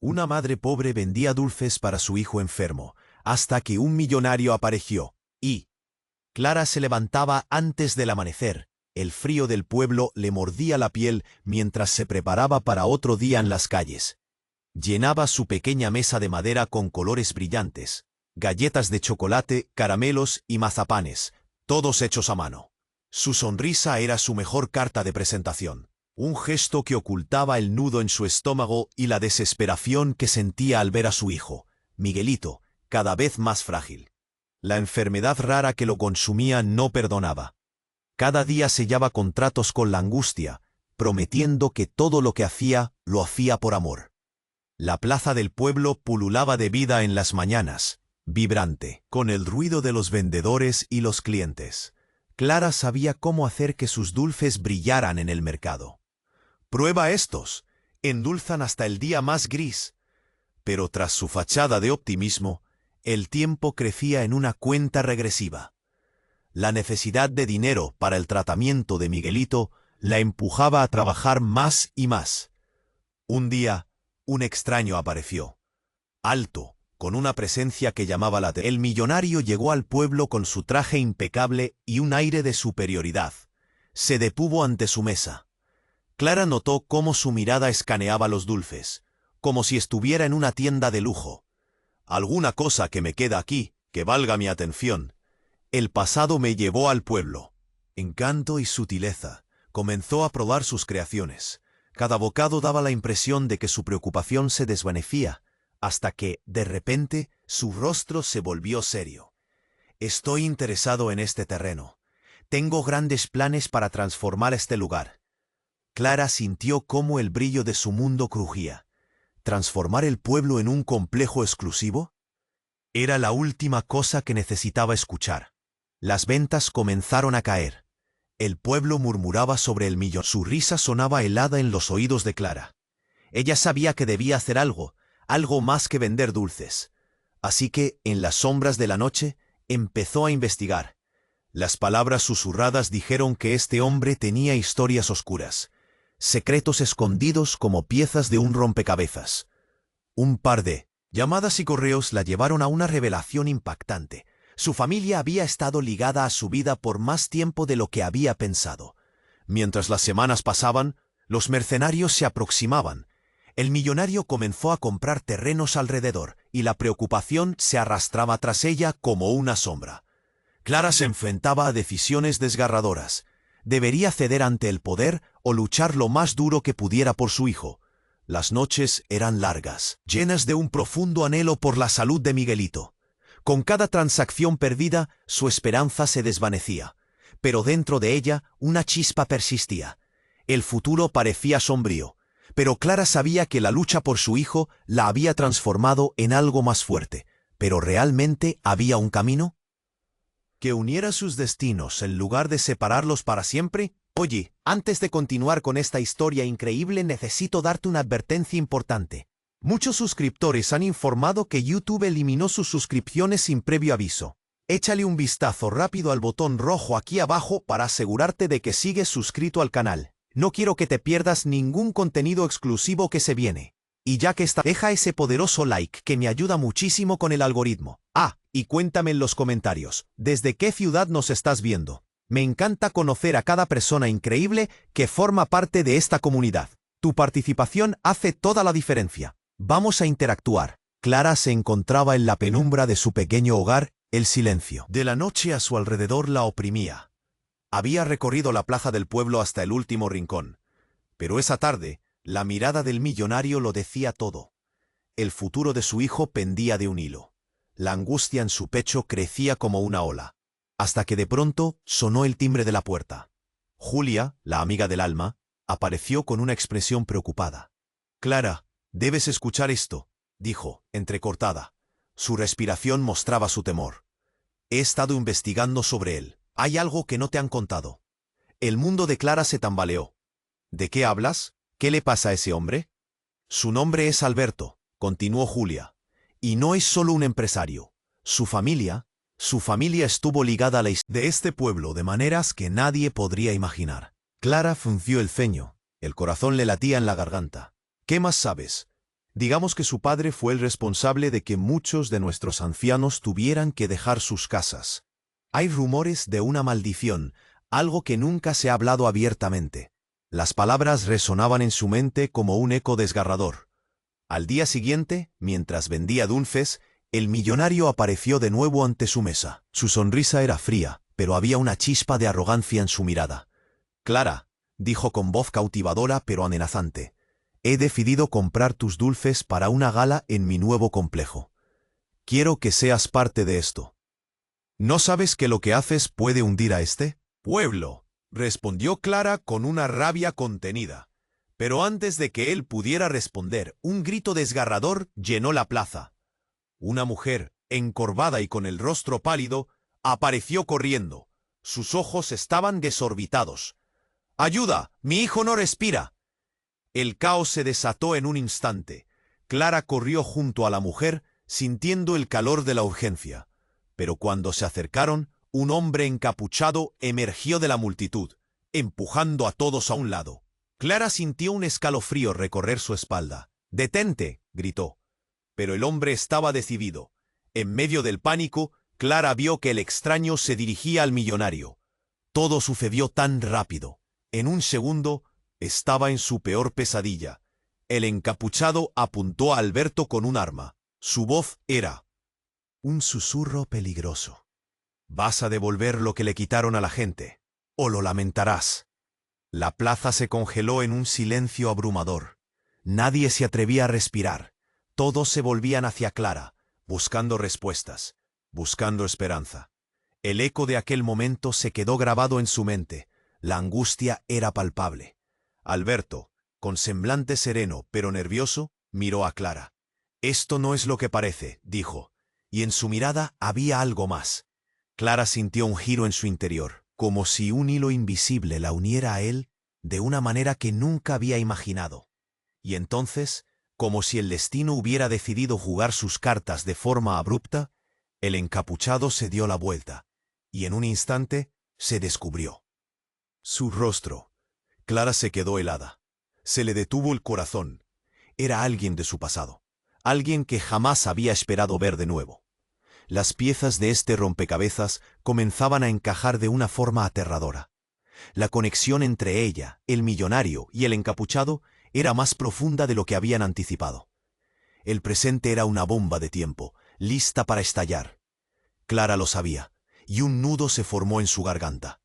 Una madre pobre vendía dulces para su hijo enfermo, hasta que un millonario apareció, y Clara se levantaba antes del amanecer. El frío del pueblo le mordía la piel mientras se preparaba para otro día en las calles. Llenaba su pequeña mesa de madera con colores brillantes, galletas de chocolate, caramelos y mazapanes, todos hechos a mano. Su sonrisa era su mejor carta de presentación, un gesto que ocultaba el nudo en su estómago y la desesperación que sentía al ver a su hijo, Miguelito, cada vez más frágil. La enfermedad rara que lo consumía no perdonaba. Cada día sellaba contratos con la angustia, prometiendo que todo lo que hacía, lo hacía por amor. La plaza del pueblo pululaba de vida en las mañanas, vibrante, con el ruido de los vendedores y los clientes. Clara sabía cómo hacer que sus dulces brillaran en el mercado. «Prueba estos, endulzan hasta el día más gris». Pero tras su fachada de optimismo, el tiempo crecía en una cuenta regresiva. La necesidad de dinero para el tratamiento de Miguelito la empujaba a trabajar más y más. Un día, un extraño apareció. Alto, con una presencia que llamaba la atención. El millonario llegó al pueblo con su traje impecable y un aire de superioridad. Se detuvo ante su mesa. Clara notó cómo su mirada escaneaba los dulces, como si estuviera en una tienda de lujo. «Alguna cosa que me queda aquí, que valga mi atención. El pasado me llevó al pueblo». Encanto y sutileza. Comenzó a probar sus creaciones. Cada bocado daba la impresión de que su preocupación se desvanecía, hasta que, de repente, su rostro se volvió serio. «Estoy interesado en este terreno. Tengo grandes planes para transformar este lugar». Clara sintió cómo el brillo de su mundo crujía. ¿Transformar el pueblo en un complejo exclusivo? Era la última cosa que necesitaba escuchar. Las ventas comenzaron a caer. El pueblo murmuraba sobre el millón. Su risa sonaba helada en los oídos de Clara. Ella sabía que debía hacer algo más que vender dulces. Así que, en las sombras de la noche, empezó a investigar. Las palabras susurradas dijeron que este hombre tenía historias oscuras, secretos escondidos como piezas de un rompecabezas. Un par de llamadas y correos la llevaron a una revelación impactante. Su familia había estado ligada a su vida por más tiempo de lo que había pensado. Mientras las semanas pasaban, los mercenarios se aproximaban. El millonario comenzó a comprar terrenos alrededor, y la preocupación se arrastraba tras ella como una sombra. Clara se enfrentaba a decisiones desgarradoras. ¿Debería ceder ante el poder o luchar lo más duro que pudiera por su hijo? Las noches eran largas, llenas de un profundo anhelo por la salud de Miguelito. Con cada transacción perdida, su esperanza se desvanecía, pero dentro de ella una chispa persistía. El futuro parecía sombrío, pero Clara sabía que la lucha por su hijo la había transformado en algo más fuerte. ¿Pero realmente había un camino que uniera sus destinos en lugar de separarlos para siempre? Oye, antes de continuar con esta historia increíble necesito darte una advertencia importante. Muchos suscriptores han informado que YouTube eliminó sus suscripciones sin previo aviso. Échale un vistazo rápido al botón rojo aquí abajo para asegurarte de que sigues suscrito al canal. No quiero que te pierdas ningún contenido exclusivo que se viene. Y ya que está, deja ese poderoso like que me ayuda muchísimo con el algoritmo. Y cuéntame en los comentarios, ¿desde qué ciudad nos estás viendo? Me encanta conocer a cada persona increíble que forma parte de esta comunidad. Tu participación hace toda la diferencia. Vamos a interactuar. Clara se encontraba en la penumbra de su pequeño hogar. El silencio de la noche a su alrededor la oprimía. Había recorrido la plaza del pueblo hasta el último rincón. Pero esa tarde, la mirada del millonario lo decía todo. El futuro de su hijo pendía de un hilo. La angustia en su pecho crecía como una ola. Hasta que de pronto sonó el timbre de la puerta. Julia, la amiga del alma, apareció con una expresión preocupada. «Clara, debes escuchar esto», dijo, entrecortada. Su respiración mostraba su temor. «He estado investigando sobre él. Hay algo que no te han contado». El mundo de Clara se tambaleó. «¿De qué hablas? ¿Qué le pasa a ese hombre?» «Su nombre es Alberto», continuó Julia. «Y no es solo un empresario. Su familia estuvo ligada a la historia de este pueblo de maneras que nadie podría imaginar». Clara frunció el ceño. El corazón le latía en la garganta. «¿Qué más sabes?» Digamos que su padre fue el responsable de que muchos de nuestros ancianos tuvieran que dejar sus casas. Hay rumores de una maldición, algo que nunca se ha hablado abiertamente. Las palabras resonaban en su mente como un eco desgarrador. Al día siguiente, mientras vendía dulces, el millonario apareció de nuevo ante su mesa. Su sonrisa era fría, pero había una chispa de arrogancia en su mirada. «Clara», dijo con voz cautivadora pero amenazante, «he decidido comprar tus dulces para una gala en mi nuevo complejo. Quiero que seas parte de esto». «¿No sabes que lo que haces puede hundir a este pueblo?», respondió Clara con una rabia contenida. Pero antes de que él pudiera responder, un grito desgarrador llenó la plaza. Una mujer, encorvada y con el rostro pálido, apareció corriendo. Sus ojos estaban desorbitados. «¡Ayuda! ¡Mi hijo no respira!». El caos se desató en un instante. Clara corrió junto a la mujer, sintiendo el calor de la urgencia. Pero cuando se acercaron, un hombre encapuchado emergió de la multitud, empujando a todos a un lado. Clara sintió un escalofrío recorrer su espalda. «¡Detente!», gritó. Pero el hombre estaba decidido. En medio del pánico, Clara vio que el extraño se dirigía al millonario. Todo sucedió tan rápido. En un segundo, estaba en su peor pesadilla. El encapuchado apuntó a Alberto con un arma. Su voz era un susurro peligroso. «Vas a devolver lo que le quitaron a la gente, o lo lamentarás». La plaza se congeló en un silencio abrumador. Nadie se atrevía a respirar. Todos se volvían hacia Clara, buscando respuestas, buscando esperanza. El eco de aquel momento se quedó grabado en su mente. La angustia era palpable. Alberto, con semblante sereno pero nervioso, miró a Clara. «Esto no es lo que parece», dijo, y en su mirada había algo más. Clara sintió un giro en su interior, como si un hilo invisible la uniera a él de una manera que nunca había imaginado. Y entonces, como si el destino hubiera decidido jugar sus cartas de forma abrupta, el encapuchado se dio la vuelta, y en un instante se descubrió. Su rostro. Clara se quedó helada. Se le detuvo el corazón. Era alguien de su pasado, alguien que jamás había esperado ver de nuevo. Las piezas de este rompecabezas comenzaban a encajar de una forma aterradora. La conexión entre ella, el millonario y el encapuchado era más profunda de lo que habían anticipado. El presente era una bomba de tiempo, lista para estallar. Clara lo sabía, y un nudo se formó en su garganta.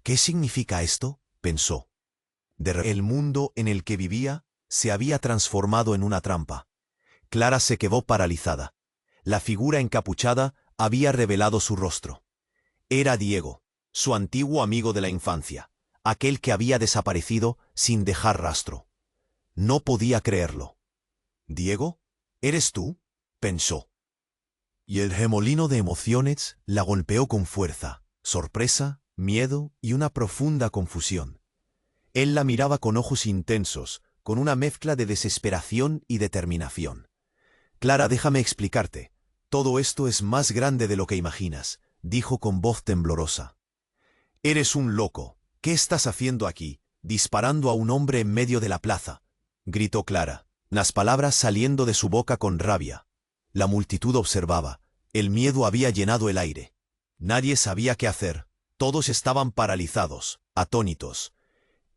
«¿Qué significa esto?», pensó. El mundo en el que vivía se había transformado en una trampa. Clara se quedó paralizada. La figura encapuchada había revelado su rostro. Era Diego, su antiguo amigo de la infancia, aquel que había desaparecido sin dejar rastro. No podía creerlo. «¿Diego? ¿Eres tú?», pensó. Y el remolino de emociones la golpeó con fuerza, sorpresa, miedo y una profunda confusión. Él la miraba con ojos intensos, con una mezcla de desesperación y determinación. «Clara, déjame explicarte. Todo esto es más grande de lo que imaginas», dijo con voz temblorosa. «Eres un loco. ¿Qué estás haciendo aquí, disparando a un hombre en medio de la plaza?», gritó Clara, las palabras saliendo de su boca con rabia. La multitud observaba. El miedo había llenado el aire. Nadie sabía qué hacer. Todos estaban paralizados, atónitos.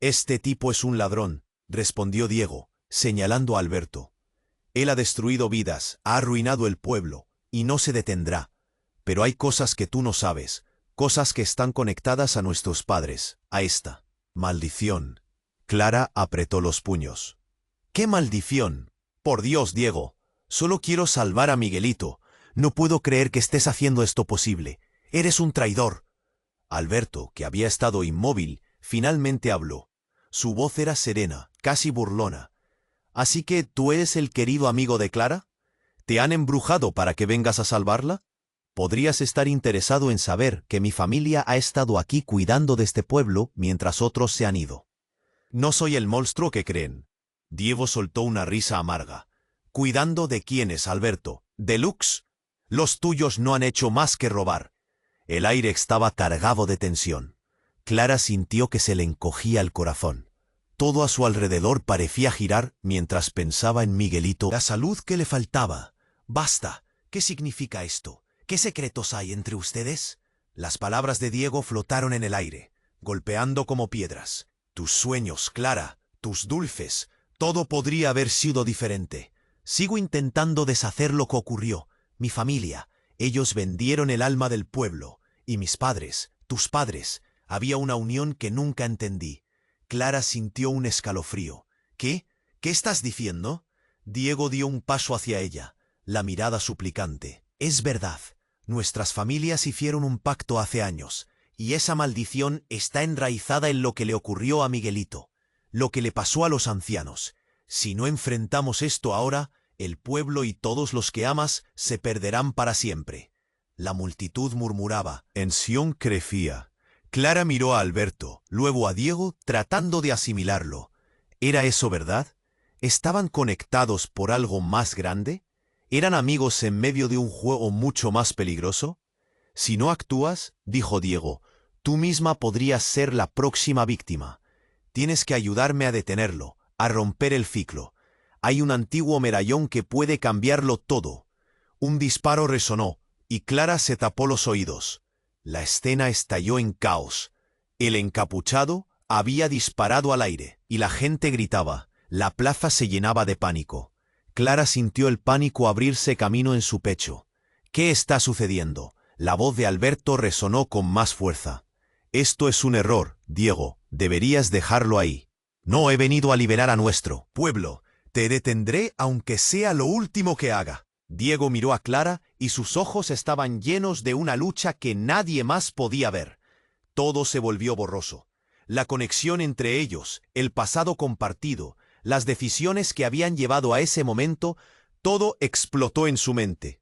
«Este tipo es un ladrón», respondió Diego, señalando a Alberto. «Él ha destruido vidas, ha arruinado el pueblo, y no se detendrá. Pero hay cosas que tú no sabes, cosas que están conectadas a nuestros padres, a esta maldición». Clara apretó los puños. «¿Qué maldición? Por Dios, Diego, solo quiero salvar a Miguelito. No puedo creer que estés haciendo esto posible. Eres un traidor». Alberto, que había estado inmóvil, finalmente habló. Su voz era serena, casi burlona. «¿Así que tú eres el querido amigo de Clara? ¿Te han embrujado para que vengas a salvarla? Podrías estar interesado en saber que mi familia ha estado aquí cuidando de este pueblo mientras otros se han ido. No soy el monstruo que creen». Diego soltó una risa amarga. «¿Cuidando de quiénes, Alberto? ¿De Lux? Los tuyos no han hecho más que robar». El aire estaba cargado de tensión. Clara sintió que se le encogía el corazón. Todo a su alrededor parecía girar mientras pensaba en Miguelito. La salud que le faltaba. Basta. ¿Qué significa esto? ¿Qué secretos hay entre ustedes? Las palabras de Diego flotaron en el aire, golpeando como piedras. Tus sueños, Clara, tus dulces, todo podría haber sido diferente. Sigo intentando deshacer lo que ocurrió. Mi familia, ellos vendieron el alma del pueblo. Y mis padres, tus padres, había una unión que nunca entendí. Clara sintió un escalofrío. ¿Qué? ¿Qué estás diciendo? Diego dio un paso hacia ella, la mirada suplicante. Es verdad. Nuestras familias hicieron un pacto hace años, y esa maldición está enraizada en lo que le ocurrió a Miguelito, lo que le pasó a los ancianos. Si no enfrentamos esto ahora, el pueblo y todos los que amas se perderán para siempre. La multitud murmuraba. Tensión crecía. Clara miró a Alberto, luego a Diego, tratando de asimilarlo. ¿Era eso verdad? ¿Estaban conectados por algo más grande? ¿Eran amigos en medio de un juego mucho más peligroso? Si no actúas, dijo Diego, tú misma podrías ser la próxima víctima. Tienes que ayudarme a detenerlo, a romper el ciclo. Hay un antiguo medallón que puede cambiarlo todo. Un disparo resonó, y Clara se tapó los oídos. La escena estalló en caos. El encapuchado había disparado al aire, y la gente gritaba. La plaza se llenaba de pánico. Clara sintió el pánico abrirse camino en su pecho. ¿Qué está sucediendo? La voz de Alberto resonó con más fuerza. Esto es un error, Diego. Deberías dejarlo ahí. No he venido a liberar a nuestro pueblo. Te detendré aunque sea lo último que haga. Diego miró a Clara y sus ojos estaban llenos de una lucha que nadie más podía ver. Todo se volvió borroso. La conexión entre ellos, el pasado compartido, las decisiones que habían llevado a ese momento, todo explotó en su mente.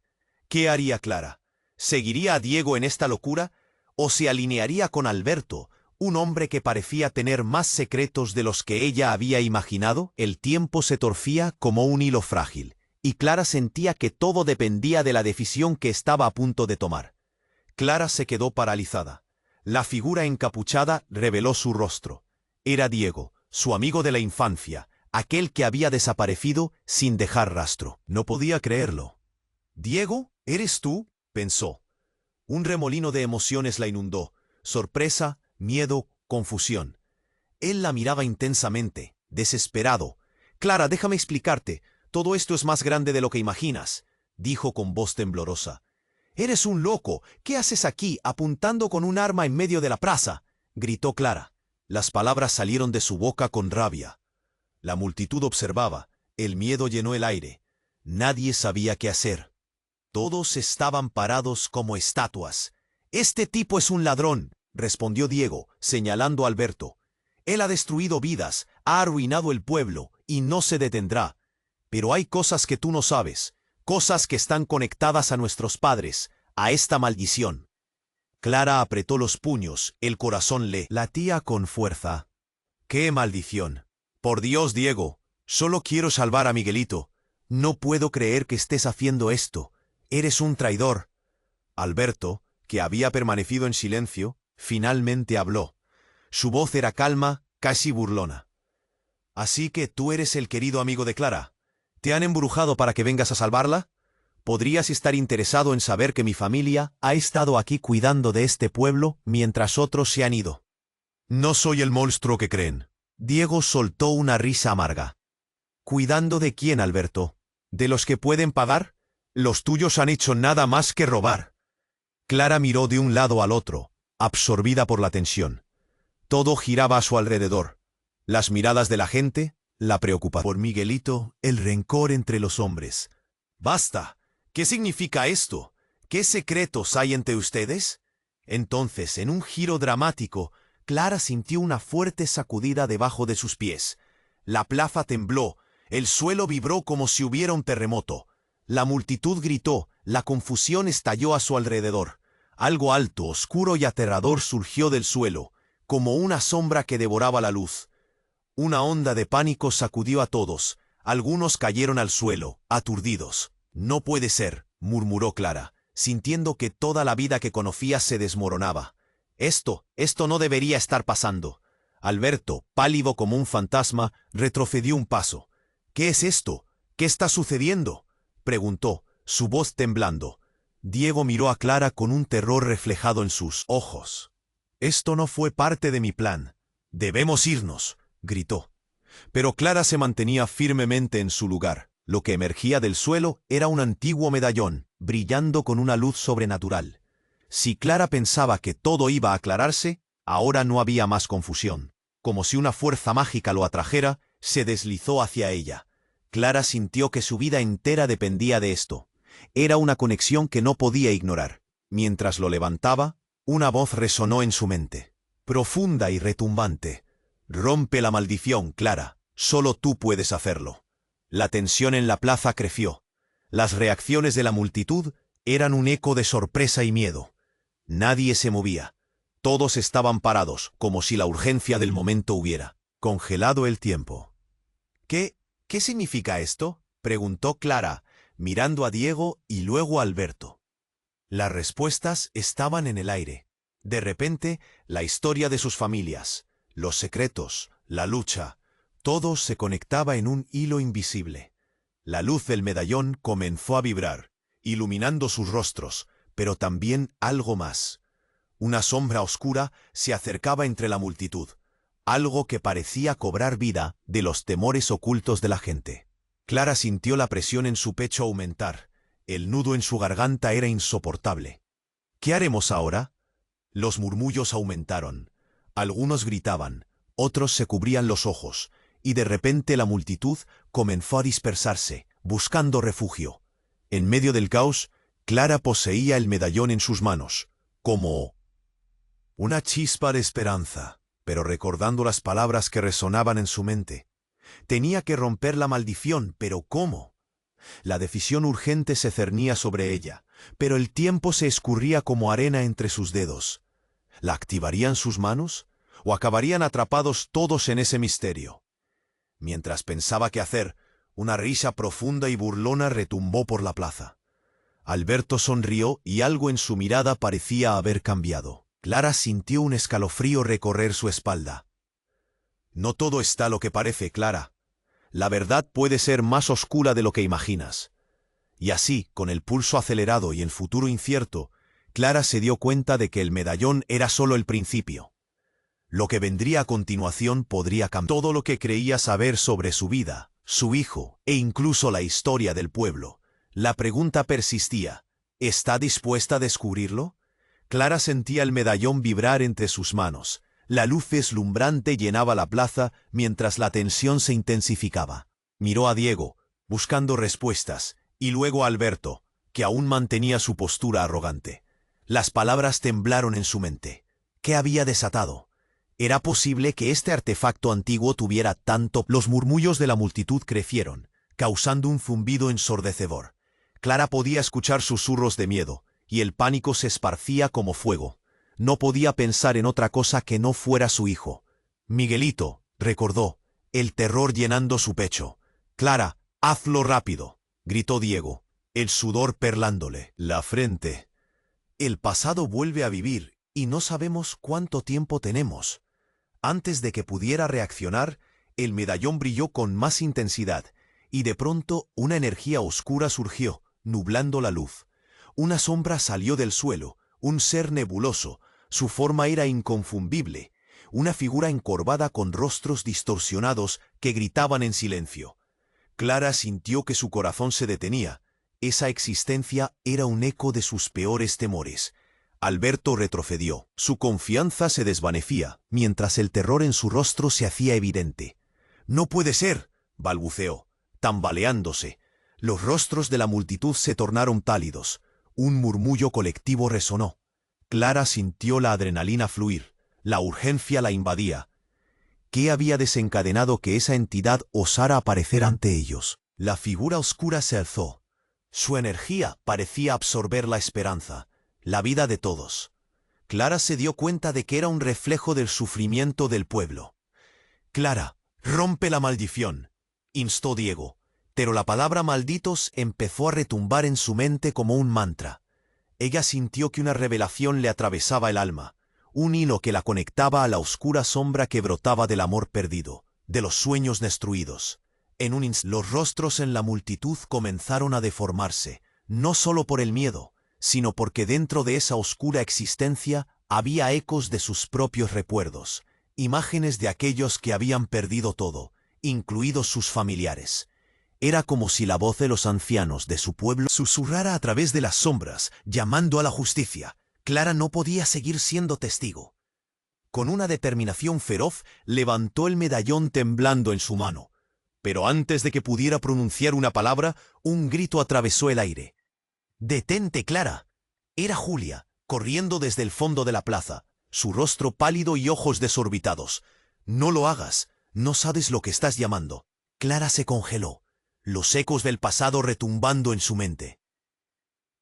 ¿Qué haría Clara? ¿Seguiría a Diego en esta locura? ¿O se alinearía con Alberto, un hombre que parecía tener más secretos de los que ella había imaginado? El tiempo se torcía como un hilo frágil, y Clara sentía que todo dependía de la decisión que estaba a punto de tomar. Clara se quedó paralizada. La figura encapuchada reveló su rostro. Era Diego, su amigo de la infancia, aquel que había desaparecido sin dejar rastro. No podía creerlo. «Diego, ¿eres tú?», pensó. Un remolino de emociones la inundó. Sorpresa, miedo, confusión. Él la miraba intensamente, desesperado. «Clara, déjame explicarte. Todo esto es más grande de lo que imaginas», dijo con voz temblorosa. «Eres un loco. ¿Qué haces aquí, apuntando con un arma en medio de la plaza?», gritó Clara. Las palabras salieron de su boca con rabia. La multitud observaba. El miedo llenó el aire. Nadie sabía qué hacer. Todos estaban parados como estatuas. «Este tipo es un ladrón», respondió Diego, señalando a Alberto. «Él ha destruido vidas, ha arruinado el pueblo, y no se detendrá. Pero hay cosas que tú no sabes, cosas que están conectadas a nuestros padres, a esta maldición». Clara apretó los puños, el corazón le latía con fuerza. «¡Qué maldición! Por Dios, Diego, solo quiero salvar a Miguelito. No puedo creer que estés haciendo esto. Eres un traidor». Alberto, que había permanecido en silencio, finalmente habló. Su voz era calma, casi burlona. «¿Así que tú eres el querido amigo de Clara? ¿Te han embrujado para que vengas a salvarla? ¿Podrías estar interesado en saber que mi familia ha estado aquí cuidando de este pueblo mientras otros se han ido?» «No soy el monstruo que creen». Diego soltó una risa amarga. «¿Cuidando de quién, Alberto? ¿De los que pueden pagar? Los tuyos han hecho nada más que robar». Clara miró de un lado al otro, absorbida por la tensión. Todo giraba a su alrededor. Las miradas de la gente, la preocupación por Miguelito, el rencor entre los hombres. «¡Basta! ¿Qué significa esto? ¿Qué secretos hay entre ustedes?». Entonces, en un giro dramático, Clara sintió una fuerte sacudida debajo de sus pies. La plaza tembló, el suelo vibró como si hubiera un terremoto. La multitud gritó, la confusión estalló a su alrededor. Algo alto, oscuro y aterrador surgió del suelo, como una sombra que devoraba la luz. Una onda de pánico sacudió a todos. Algunos cayeron al suelo, aturdidos. «No puede ser», murmuró Clara, sintiendo que toda la vida que conocía se desmoronaba. Esto no debería estar pasando. Alberto, pálido como un fantasma, retrocedió un paso. —¿Qué es esto? ¿Qué está sucediendo? —preguntó, su voz temblando. Diego miró a Clara con un terror reflejado en sus ojos. —Esto no fue parte de mi plan. —Debemos irnos —gritó. Pero Clara se mantenía firmemente en su lugar. Lo que emergía del suelo era un antiguo medallón, brillando con una luz sobrenatural. Si Clara pensaba que todo iba a aclararse, ahora no había más confusión. Como si una fuerza mágica lo atrajera, se deslizó hacia ella. Clara sintió que su vida entera dependía de esto. Era una conexión que no podía ignorar. Mientras lo levantaba, una voz resonó en su mente, profunda y retumbante. «Rompe la maldición, Clara. Solo tú puedes hacerlo». La tensión en la plaza creció. Las reacciones de la multitud eran un eco de sorpresa y miedo. Nadie se movía. Todos estaban parados, como si la urgencia del momento hubiera congelado el tiempo. ¿Qué significa esto?, preguntó Clara, mirando a Diego y luego a Alberto. Las respuestas estaban en el aire. De repente, la historia de sus familias, los secretos, la lucha, todo se conectaba en un hilo invisible. La luz del medallón comenzó a vibrar, iluminando sus rostros, pero también algo más. Una sombra oscura se acercaba entre la multitud, algo que parecía cobrar vida de los temores ocultos de la gente. Clara sintió la presión en su pecho aumentar. El nudo en su garganta era insoportable. ¿Qué haremos ahora? Los murmullos aumentaron. Algunos gritaban, otros se cubrían los ojos, y de repente la multitud comenzó a dispersarse, buscando refugio. En medio del caos, Clara poseía el medallón en sus manos, como una chispa de esperanza, pero recordando las palabras que resonaban en su mente. Tenía que romper la maldición, pero ¿cómo? La decisión urgente se cernía sobre ella, pero el tiempo se escurría como arena entre sus dedos. ¿La activarían sus manos? ¿O acabarían atrapados todos en ese misterio? Mientras pensaba qué hacer, una risa profunda y burlona retumbó por la plaza. Alberto sonrió y algo en su mirada parecía haber cambiado. Clara sintió un escalofrío recorrer su espalda. No todo está lo que parece, Clara. La verdad puede ser más oscura de lo que imaginas. Y así, con el pulso acelerado y el futuro incierto, Clara se dio cuenta de que el medallón era solo el principio. Lo que vendría a continuación podría cambiar todo lo que creía saber sobre su vida, su hijo e incluso la historia del pueblo. La pregunta persistía: ¿está dispuesta a descubrirlo? Clara sentía el medallón vibrar entre sus manos. La luz deslumbrante llenaba la plaza mientras la tensión se intensificaba. Miró a Diego, buscando respuestas, y luego a Alberto, que aún mantenía su postura arrogante. Las palabras temblaron en su mente. ¿Qué había desatado? ¿Era posible que este artefacto antiguo tuviera tanto? Los murmullos de la multitud crecieron, causando un zumbido ensordecedor. Clara podía escuchar susurros de miedo, y el pánico se esparcía como fuego. No podía pensar en otra cosa que no fuera su hijo. Miguelito, recordó, el terror llenando su pecho. Clara, hazlo rápido, gritó Diego, el sudor perlándole la frente. El pasado vuelve a vivir, y no sabemos cuánto tiempo tenemos. Antes de que pudiera reaccionar, el medallón brilló con más intensidad, y de pronto una energía oscura surgió, nublando la luz. Una sombra salió del suelo, un ser nebuloso. Su forma era inconfundible, una figura encorvada con rostros distorsionados que gritaban en silencio. Clara sintió que su corazón se detenía. Esa existencia era un eco de sus peores temores. Alberto retrocedió. Su confianza se desvanecía, mientras el terror en su rostro se hacía evidente. «No puede ser», balbuceó, tambaleándose. Los rostros de la multitud se tornaron pálidos. Un murmullo colectivo resonó. Clara sintió la adrenalina fluir. La urgencia la invadía. ¿Qué había desencadenado que esa entidad osara aparecer ante ellos? La figura oscura se alzó. Su energía parecía absorber la esperanza, la vida de todos. Clara se dio cuenta de que era un reflejo del sufrimiento del pueblo. «Clara, rompe la maldición», instó Diego, pero la palabra malditos empezó a retumbar en su mente como un mantra. Ella sintió que una revelación le atravesaba el alma, un hilo que la conectaba a la oscura sombra que brotaba del amor perdido, de los sueños destruidos. En un instante, los rostros en la multitud comenzaron a deformarse, no solo por el miedo, sino porque dentro de esa oscura existencia había ecos de sus propios recuerdos, imágenes de aquellos que habían perdido todo, incluidos sus familiares. Era como si la voz de los ancianos de su pueblo susurrara a través de las sombras, llamando a la justicia. Clara no podía seguir siendo testigo. Con una determinación feroz, levantó el medallón temblando en su mano. Pero antes de que pudiera pronunciar una palabra, un grito atravesó el aire. «¡Detente, Clara!». Era Julia, corriendo desde el fondo de la plaza, su rostro pálido y ojos desorbitados. «No lo hagas, no sabes lo que estás llamando». Clara se congeló, los ecos del pasado retumbando en su mente.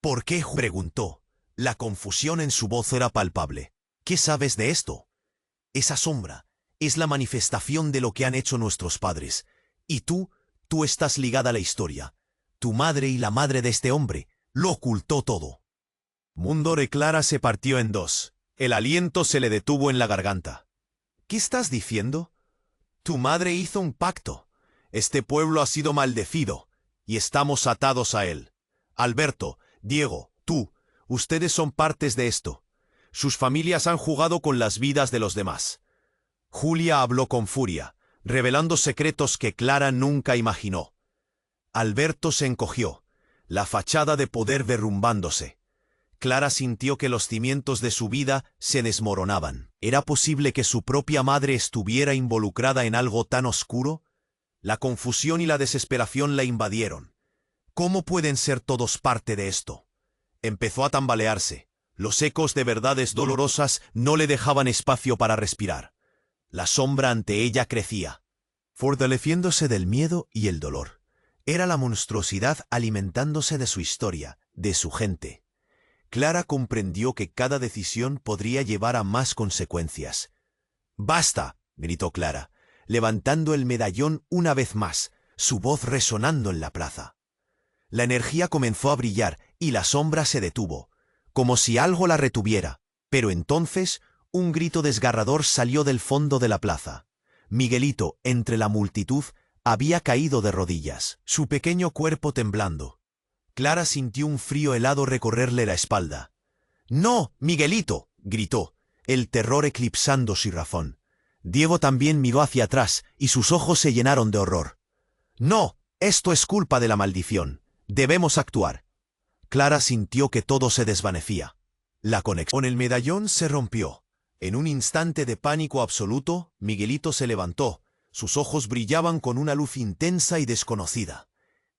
«¿Por qué?», preguntó. La confusión en su voz era palpable. «¿Qué sabes de esto?». «Esa sombra es la manifestación de lo que han hecho nuestros padres. Y tú estás ligada a la historia. Tu madre y la madre de este hombre lo ocultó todo». Mundo de Clara se partió en dos. El aliento se le detuvo en la garganta. «¿Qué estás diciendo?». «Tu madre hizo un pacto. Este pueblo ha sido maldecido, y estamos atados a él. Alberto, Diego, tú, ustedes son partes de esto. Sus familias han jugado con las vidas de los demás». Julia habló con furia, revelando secretos que Clara nunca imaginó. Alberto se encogió, la fachada de poder derrumbándose. Clara sintió que los cimientos de su vida se desmoronaban. ¿Era posible que su propia madre estuviera involucrada en algo tan oscuro? La confusión y la desesperación la invadieron. ¿Cómo pueden ser todos parte de esto? Empezó a tambalearse. Los ecos de verdades dolorosas no le dejaban espacio para respirar. La sombra ante ella crecía, fortaleciéndose del miedo y el dolor. Era la monstruosidad alimentándose de su historia, de su gente. Clara comprendió que cada decisión podría llevar a más consecuencias. «¡Basta!», gritó Clara, levantando el medallón una vez más, su voz resonando en la plaza. La energía comenzó a brillar y la sombra se detuvo, como si algo la retuviera, pero entonces un grito desgarrador salió del fondo de la plaza. Miguelito, entre la multitud, había caído de rodillas, su pequeño cuerpo temblando. Clara sintió un frío helado recorrerle la espalda. «¡No, Miguelito!», gritó, el terror eclipsando su razón. Diego también miró hacia atrás y sus ojos se llenaron de horror. «No, esto es culpa de la maldición. Debemos actuar». Clara sintió que todo se desvanecía. La conexión con el medallón se rompió. En un instante de pánico absoluto, Miguelito se levantó. Sus ojos brillaban con una luz intensa y desconocida.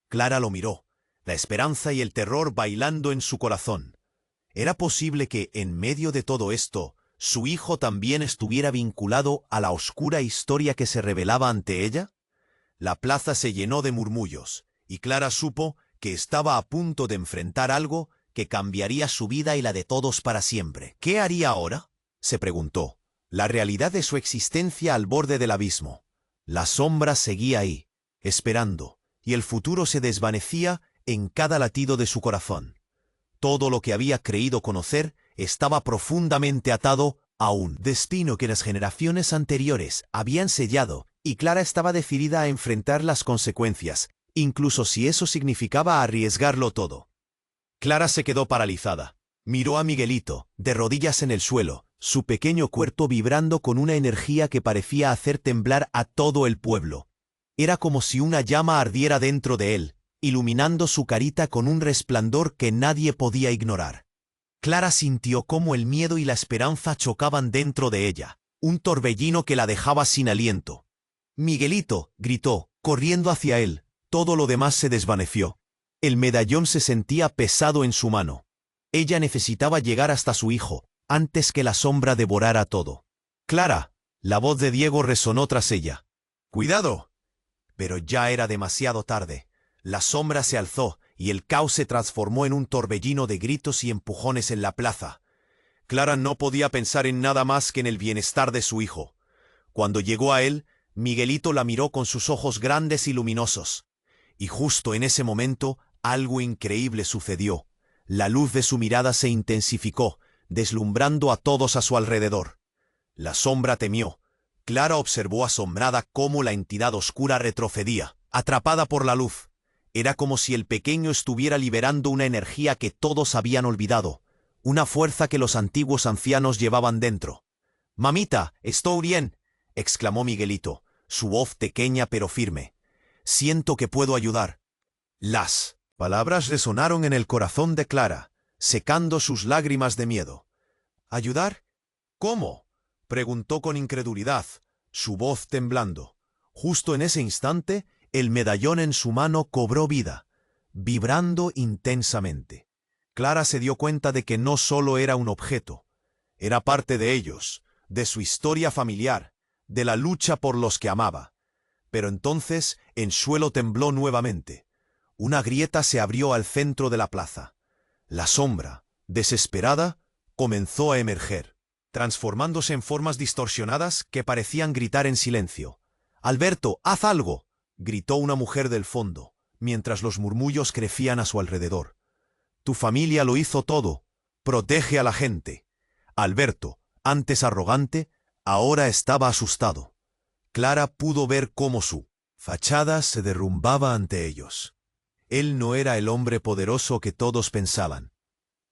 Clara lo miró, la esperanza y el terror bailando en su corazón. ¿Era posible que, en medio de todo esto, su hijo también estuviera vinculado a la oscura historia que se revelaba ante ella? La plaza se llenó de murmullos, y Clara supo que estaba a punto de enfrentar algo que cambiaría su vida y la de todos para siempre. ¿Qué haría ahora?, se preguntó. La realidad de su existencia al borde del abismo. La sombra seguía ahí, esperando, y el futuro se desvanecía en cada latido de su corazón. Todo lo que había creído conocer estaba profundamente atado a un destino que las generaciones anteriores habían sellado, y Clara estaba decidida a enfrentar las consecuencias, incluso si eso significaba arriesgarlo todo. Clara se quedó paralizada. Miró a Miguelito, de rodillas en el suelo, su pequeño cuerpo vibrando con una energía que parecía hacer temblar a todo el pueblo. Era como si una llama ardiera dentro de él, iluminando su carita con un resplandor que nadie podía ignorar. Clara sintió cómo el miedo y la esperanza chocaban dentro de ella, un torbellino que la dejaba sin aliento. «Miguelito», gritó, corriendo hacia él. Todo lo demás se desvaneció. El medallón se sentía pesado en su mano. Ella necesitaba llegar hasta su hijo, antes que la sombra devorara todo. «Clara», la voz de Diego resonó tras ella. «¡Cuidado!». Pero ya era demasiado tarde. La sombra se alzó y el caos se transformó en un torbellino de gritos y empujones en la plaza. Clara no podía pensar en nada más que en el bienestar de su hijo. Cuando llegó a él, Miguelito la miró con sus ojos grandes y luminosos. Y justo en ese momento, algo increíble sucedió. La luz de su mirada se intensificó, deslumbrando a todos a su alrededor. La sombra temió. Clara observó asombrada cómo la entidad oscura retrocedía, atrapada por la luz. Era como si el pequeño estuviera liberando una energía que todos habían olvidado, una fuerza que los antiguos ancianos llevaban dentro. «Mamita, estoy bien», exclamó Miguelito, su voz pequeña pero firme. «Siento que puedo ayudar». Las palabras resonaron en el corazón de Clara, secando sus lágrimas de miedo. ¿Ayudar? ¿Cómo?, preguntó con incredulidad, su voz temblando. Justo en ese instante, el medallón en su mano cobró vida, vibrando intensamente. Clara se dio cuenta de que no solo era un objeto, era parte de ellos, de su historia familiar, de la lucha por los que amaba. Pero entonces el suelo tembló nuevamente. Una grieta se abrió al centro de la plaza. La sombra, desesperada, comenzó a emerger, transformándose en formas distorsionadas que parecían gritar en silencio. «Alberto, haz algo», gritó una mujer del fondo, mientras los murmullos crecían a su alrededor. «Tu familia lo hizo todo. Protege a la gente». Alberto, antes arrogante, ahora estaba asustado. Clara pudo ver cómo su fachada se derrumbaba ante ellos. Él no era el hombre poderoso que todos pensaban.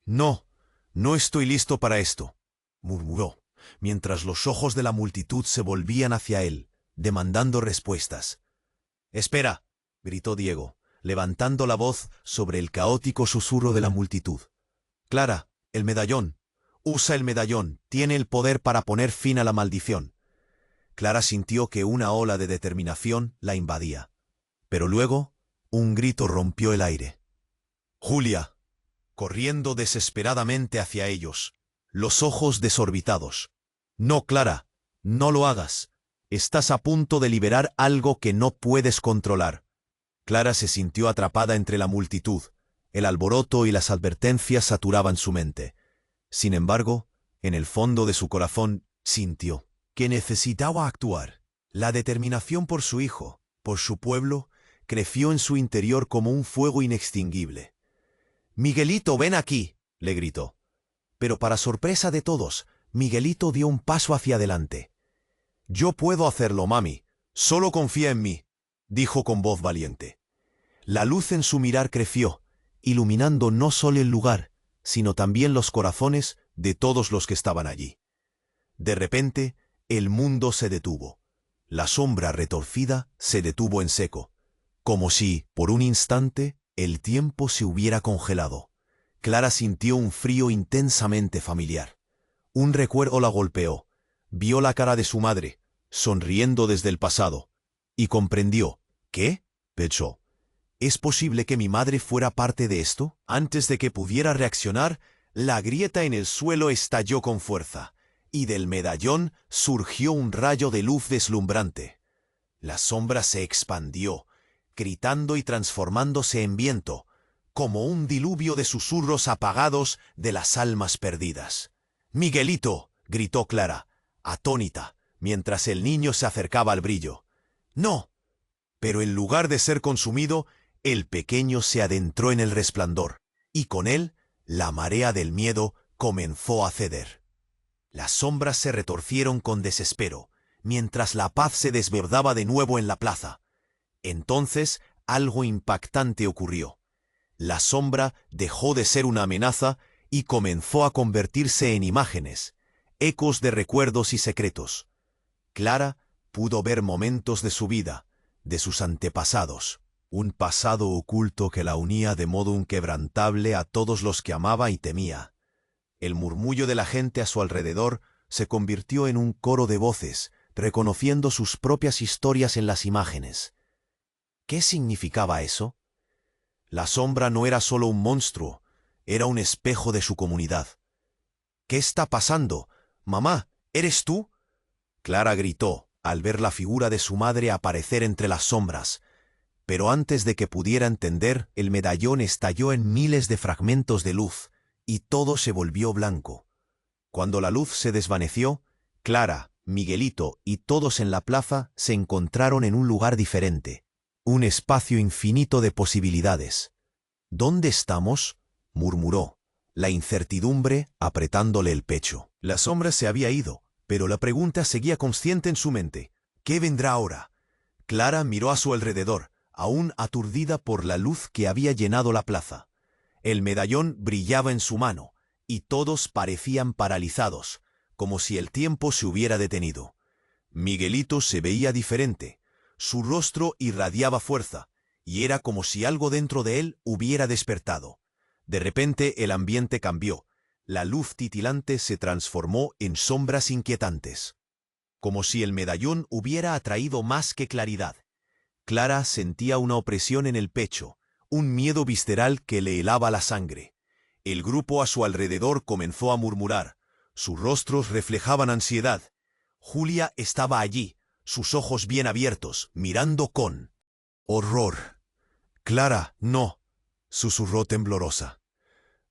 «No, no estoy listo para esto», murmuró, mientras los ojos de la multitud se volvían hacia él, demandando respuestas. «Espera», gritó Diego, levantando la voz sobre el caótico susurro de la multitud. «Clara, el medallón. Usa el medallón, tiene el poder para poner fin a la maldición». Clara sintió que una ola de determinación la invadía. Pero luego, un grito rompió el aire. «Julia», corriendo desesperadamente hacia ellos, los ojos desorbitados. «No, Clara, no lo hagas. Estás a punto de liberar algo que no puedes controlar». Clara se sintió atrapada entre la multitud. El alboroto y las advertencias saturaban su mente. Sin embargo, en el fondo de su corazón, sintió que necesitaba actuar. La determinación por su hijo, por su pueblo, creció en su interior como un fuego inextinguible. «Miguelito, ven aquí», le gritó. Pero para sorpresa de todos, Miguelito dio un paso hacia adelante. «Yo puedo hacerlo, mami. Solo confía en mí», dijo con voz valiente. La luz en su mirar creció, iluminando no solo el lugar, sino también los corazones de todos los que estaban allí. De repente, el mundo se detuvo. La sombra retorcida se detuvo en seco, como si, por un instante, el tiempo se hubiera congelado. Clara sintió un frío intensamente familiar. Un recuerdo la golpeó. Vio la cara de su madre, sonriendo desde el pasado, y comprendió. «¿Qué?», pensó. «¿Es posible que mi madre fuera parte de esto?». Antes de que pudiera reaccionar, la grieta en el suelo estalló con fuerza, y del medallón surgió un rayo de luz deslumbrante. La sombra se expandió, gritando y transformándose en viento, como un diluvio de susurros apagados de las almas perdidas. «Miguelito», gritó Clara, atónita, mientras el niño se acercaba al brillo. «No». Pero en lugar de ser consumido, el pequeño se adentró en el resplandor, y con él, la marea del miedo comenzó a ceder. Las sombras se retorcieron con desespero, mientras la paz se desbordaba de nuevo en la plaza. Entonces, algo impactante ocurrió. La sombra dejó de ser una amenaza y comenzó a convertirse en imágenes, ecos de recuerdos y secretos. Clara pudo ver momentos de su vida, de sus antepasados, un pasado oculto que la unía de modo inquebrantable a todos los que amaba y temía. El murmullo de la gente a su alrededor se convirtió en un coro de voces, reconociendo sus propias historias en las imágenes. ¿Qué significaba eso? La sombra no era solo un monstruo, era un espejo de su comunidad. «¿Qué está pasando? Mamá, ¿eres tú?», Clara gritó al ver la figura de su madre aparecer entre las sombras. Pero antes de que pudiera entender, el medallón estalló en miles de fragmentos de luz, y todo se volvió blanco. Cuando la luz se desvaneció, Clara, Miguelito y todos en la plaza se encontraron en un lugar diferente, un espacio infinito de posibilidades. «¿Dónde estamos?», murmuró, la incertidumbre apretándole el pecho. La sombra se había ido, pero la pregunta seguía consciente en su mente. ¿Qué vendrá ahora? Clara miró a su alrededor, aún aturdida por la luz que había llenado la plaza. El medallón brillaba en su mano, y todos parecían paralizados, como si el tiempo se hubiera detenido. Miguelito se veía diferente. Su rostro irradiaba fuerza, y era como si algo dentro de él hubiera despertado. De repente el ambiente cambió. La luz titilante se transformó en sombras inquietantes, como si el medallón hubiera atraído más que claridad. Clara sentía una opresión en el pecho, un miedo visceral que le helaba la sangre. El grupo a su alrededor comenzó a murmurar. Sus rostros reflejaban ansiedad. Julia estaba allí, sus ojos bien abiertos, mirando con horror. «Clara, no», susurró temblorosa.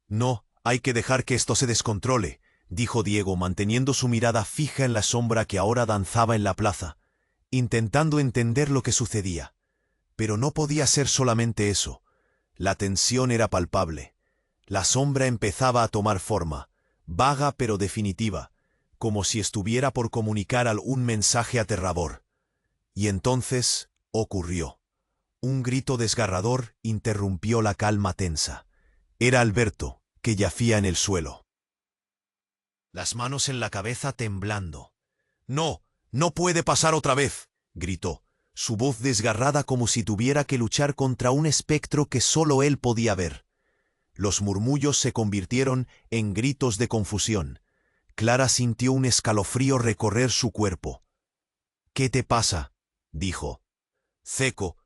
«No, hay que dejar que esto se descontrole», dijo Diego, manteniendo su mirada fija en la sombra que ahora danzaba en la plaza, intentando entender lo que sucedía. Pero no podía ser solamente eso. La tensión era palpable. La sombra empezaba a tomar forma, vaga pero definitiva, como si estuviera por comunicar algún mensaje aterrador. Y entonces ocurrió. Un grito desgarrador interrumpió la calma tensa. Era Alberto, que yacía en el suelo, las manos en la cabeza temblando. «No, no puede pasar otra vez», gritó, su voz desgarrada como si tuviera que luchar contra un espectro que solo él podía ver. Los murmullos se convirtieron en gritos de confusión. Clara sintió un escalofrío recorrer su cuerpo. «¿Qué te pasa?», dijo. Seco,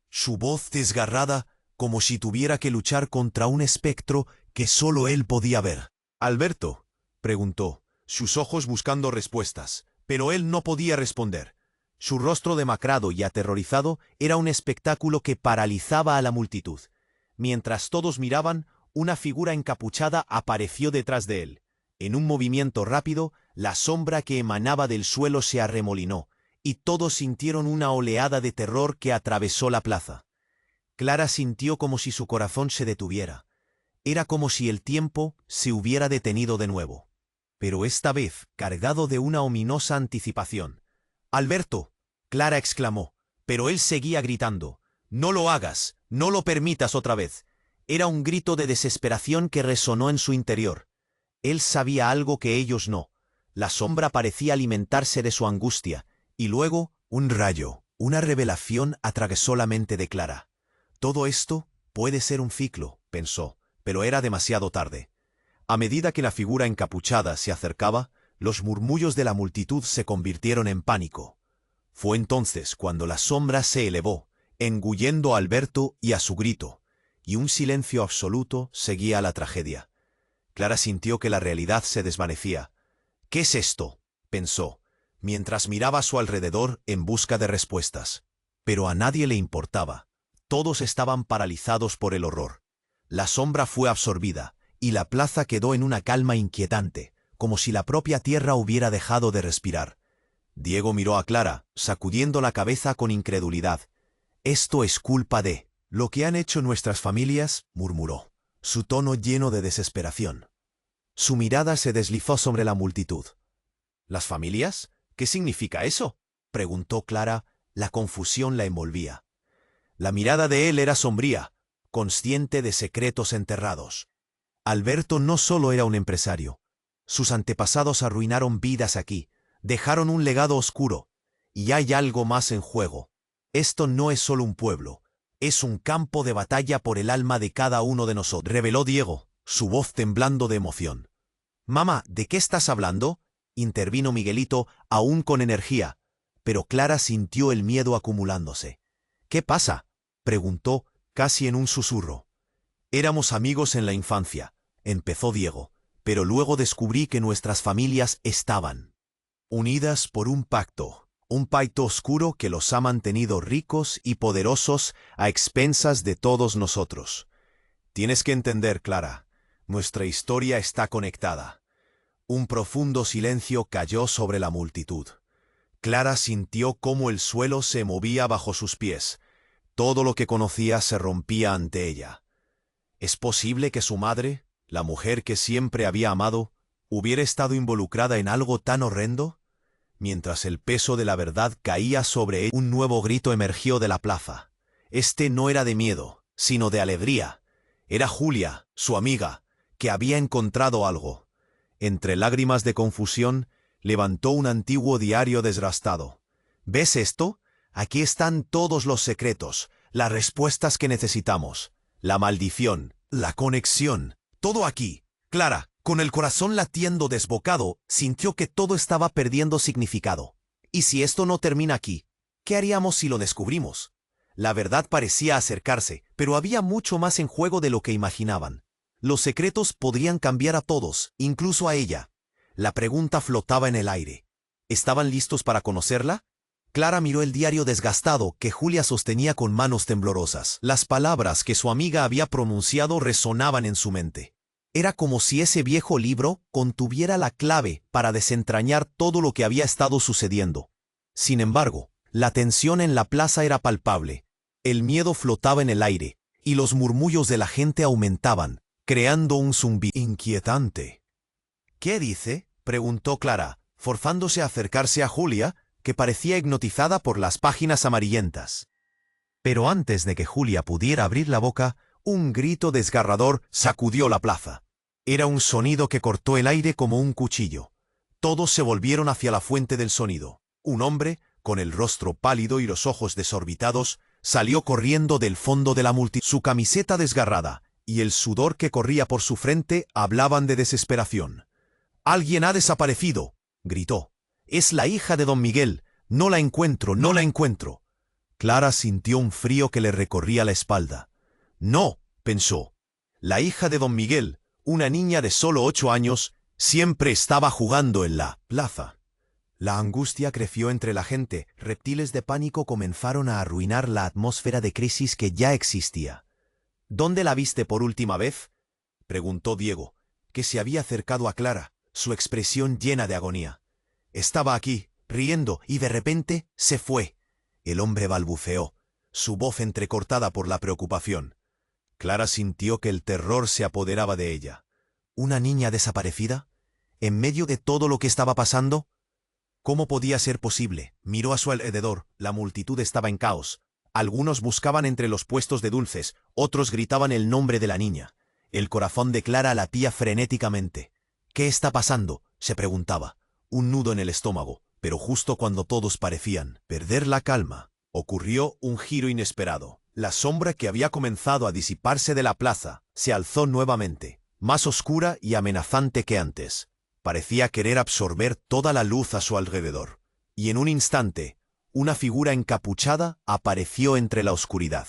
su voz desgarrada como si tuviera que luchar contra un espectro que solo él podía ver. «Alberto», preguntó, sus ojos buscando respuestas, pero él no podía responder. Su rostro demacrado y aterrorizado era un espectáculo que paralizaba a la multitud. Mientras todos miraban, una figura encapuchada apareció detrás de él. En un movimiento rápido, la sombra que emanaba del suelo se arremolinó, y todos sintieron una oleada de terror que atravesó la plaza. Clara sintió como si su corazón se detuviera. Era como si el tiempo se hubiera detenido de nuevo, pero esta vez cargado de una ominosa anticipación. «Alberto», Clara exclamó, pero él seguía gritando. «No lo hagas, no lo permitas otra vez». Era un grito de desesperación que resonó en su interior. Él sabía algo que ellos no. La sombra parecía alimentarse de su angustia, y luego un rayo, una revelación atravesó la mente de Clara. «Todo esto puede ser un ciclo», pensó, pero era demasiado tarde. A medida que la figura encapuchada se acercaba, los murmullos de la multitud se convirtieron en pánico. Fue entonces cuando la sombra se elevó, engullendo a Alberto y a su grito, y un silencio absoluto seguía a la tragedia. Clara sintió que la realidad se desvanecía. «¿Qué es esto?», pensó, mientras miraba a su alrededor en busca de respuestas. Pero a nadie le importaba. Todos estaban paralizados por el horror. La sombra fue absorbida, y la plaza quedó en una calma inquietante, como si la propia tierra hubiera dejado de respirar. Diego miró a Clara, sacudiendo la cabeza con incredulidad. «Esto es culpa de lo que han hecho nuestras familias», murmuró, su tono lleno de desesperación. Su mirada se deslizó sobre la multitud. «¿Las familias? ¿Qué significa eso?», preguntó Clara. La confusión la envolvía. La mirada de él era sombría, consciente de secretos enterrados. Alberto no solo era un empresario. Sus antepasados arruinaron vidas aquí, dejaron un legado oscuro, y hay algo más en juego. Esto no es solo un pueblo, es un campo de batalla por el alma de cada uno de nosotros, reveló Diego, su voz temblando de emoción. «Mamá, ¿de qué estás hablando?», intervino Miguelito, aún con energía, pero Clara sintió el miedo acumulándose. «¿Qué pasa?», preguntó, casi en un susurro. «Éramos amigos en la infancia», empezó Diego, «pero luego descubrí que nuestras familias estaban unidas por un pacto oscuro que los ha mantenido ricos y poderosos a expensas de todos nosotros. Tienes que entender, Clara, nuestra historia está conectada». Un profundo silencio cayó sobre la multitud. Clara sintió cómo el suelo se movía bajo sus pies. Todo lo que conocía se rompía ante ella. ¿Es posible que su madre, ¿La mujer que siempre había amado hubiera estado involucrada en algo tan horrendo? Mientras el peso de la verdad caía sobre él, un nuevo grito emergió de la plaza. Este no era de miedo, sino de alegría. Era Julia, su amiga, que había encontrado algo. Entre lágrimas de confusión, levantó un antiguo diario desgastado. ¿Ves esto? Aquí están todos los secretos, las respuestas que necesitamos. La maldición, la conexión, todo aquí. Clara, con el corazón latiendo desbocado, sintió que todo estaba perdiendo significado. ¿Y si esto no termina aquí? ¿Qué haríamos si lo descubrimos? La verdad parecía acercarse, pero había mucho más en juego de lo que imaginaban. Los secretos podrían cambiar a todos, incluso a ella. La pregunta flotaba en el aire. ¿Estaban listos para conocerla? Clara miró el diario desgastado que Julia sostenía con manos temblorosas. Las palabras que su amiga había pronunciado resonaban en su mente. Era como si ese viejo libro contuviera la clave para desentrañar todo lo que había estado sucediendo. Sin embargo, la tensión en la plaza era palpable. El miedo flotaba en el aire, y los murmullos de la gente aumentaban, creando un zumbido inquietante. ¿Qué dice?, preguntó Clara, forzándose a acercarse a Julia, que parecía hipnotizada por las páginas amarillentas. Pero antes de que Julia pudiera abrir la boca, un grito desgarrador sacudió la plaza. Era un sonido que cortó el aire como un cuchillo. Todos se volvieron hacia la fuente del sonido. Un hombre, con el rostro pálido y los ojos desorbitados, salió corriendo del fondo de la multitud. Su camiseta desgarrada y el sudor que corría por su frente hablaban de desesperación. «¡Alguien ha desaparecido!», gritó. «Es la hija de don Miguel. No la encuentro, no la encuentro». Clara sintió un frío que le recorría la espalda. «No», pensó. «La hija de don Miguel, una niña de solo 8 años, siempre estaba jugando en la plaza». La angustia creció entre la gente. Reptiles de pánico comenzaron a arruinar la atmósfera de crisis que ya existía. «¿Dónde la viste por última vez?», preguntó Diego, que se había acercado a Clara, su expresión llena de agonía. «Estaba aquí, riendo, y de repente se fue». El hombre balbuceó, su voz entrecortada por la preocupación. Clara sintió que el terror se apoderaba de ella. ¿Una niña desaparecida? ¿En medio de todo lo que estaba pasando? ¿Cómo podía ser posible? Miró a su alrededor. La multitud estaba en caos. Algunos buscaban entre los puestos de dulces, otros gritaban el nombre de la niña. El corazón de Clara latía frenéticamente. «¿Qué está pasando?», se preguntaba. Un nudo en el estómago, pero justo cuando todos parecían perder la calma, ocurrió un giro inesperado. La sombra que había comenzado a disiparse de la plaza se alzó nuevamente, más oscura y amenazante que antes. Parecía querer absorber toda la luz a su alrededor. Y en un instante, una figura encapuchada apareció entre la oscuridad.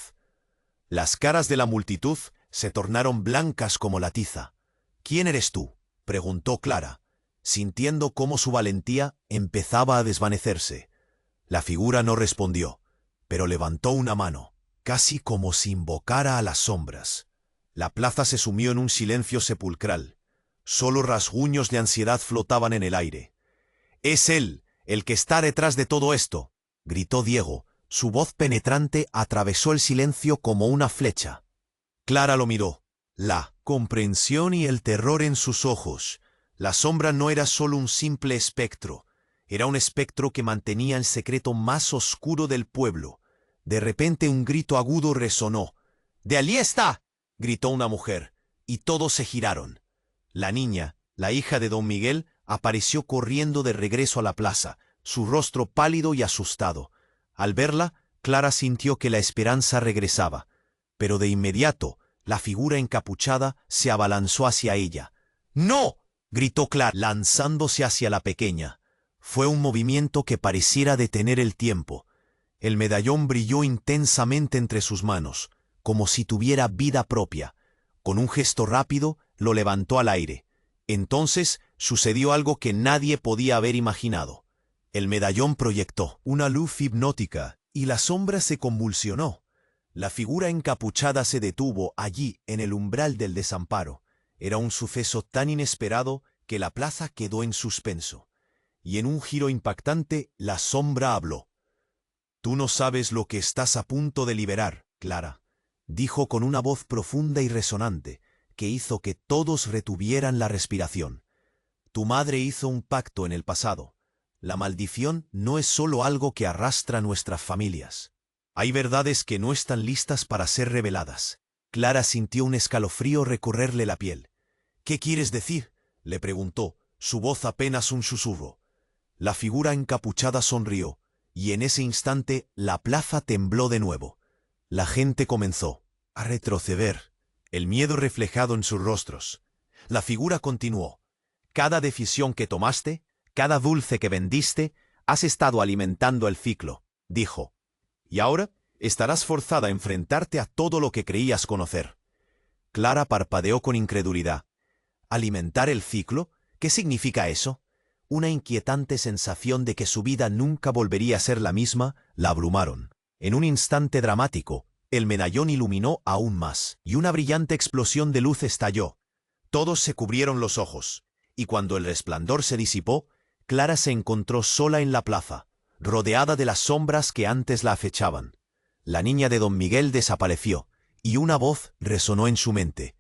Las caras de la multitud se tornaron blancas como la tiza. «¿Quién eres tú?», preguntó Clara, sintiendo cómo su valentía empezaba a desvanecerse. La figura no respondió, pero levantó una mano, casi como si invocara a las sombras. La plaza se sumió en un silencio sepulcral. Solo rasguños de ansiedad flotaban en el aire. «Es él, el que está detrás de todo esto», gritó Diego. Su voz penetrante atravesó el silencio como una flecha. Clara lo miró. La comprensión y el terror en sus ojos. La sombra no era solo un simple espectro. Era un espectro que mantenía el secreto más oscuro del pueblo. De repente un grito agudo resonó. «¡De allí está!», gritó una mujer, y todos se giraron. La niña, la hija de don Miguel, apareció corriendo de regreso a la plaza, su rostro pálido y asustado. Al verla, Clara sintió que la esperanza regresaba, pero de inmediato, la figura encapuchada se abalanzó hacia ella. «¡No!», gritó Clara, lanzándose hacia la pequeña. Fue un movimiento que pareciera detener el tiempo. El medallón brilló intensamente entre sus manos, como si tuviera vida propia. Con un gesto rápido, lo levantó al aire. Entonces sucedió algo que nadie podía haber imaginado. El medallón proyectó una luz hipnótica, y la sombra se convulsionó. La figura encapuchada se detuvo allí, en el umbral del desamparo. Era un suceso tan inesperado que la plaza quedó en suspenso. Y en un giro impactante, la sombra habló. «Tú no sabes lo que estás a punto de liberar, Clara», dijo con una voz profunda y resonante, que hizo que todos retuvieran la respiración. Tu madre hizo un pacto en el pasado. La maldición no es solo algo que arrastra nuestras familias. Hay verdades que no están listas para ser reveladas. Clara sintió un escalofrío recorrerle la piel. ¿Qué quieres decir?, le preguntó, su voz apenas un susurro. La figura encapuchada sonrió, y en ese instante la plaza tembló de nuevo. La gente comenzó a retroceder, el miedo reflejado en sus rostros. La figura continuó. Cada decisión que tomaste, cada dulce que vendiste, has estado alimentando el ciclo, dijo. Y ahora estarás forzada a enfrentarte a todo lo que creías conocer. Clara parpadeó con incredulidad. ¿Alimentar el ciclo? ¿Qué significa eso? Una inquietante sensación de que su vida nunca volvería a ser la misma la abrumaron. En un instante dramático, el medallón iluminó aún más, y una brillante explosión de luz estalló. Todos se cubrieron los ojos, y cuando el resplandor se disipó, Clara se encontró sola en la plaza, rodeada de las sombras que antes la acechaban. La niña de don Miguel desapareció, y una voz resonó en su mente.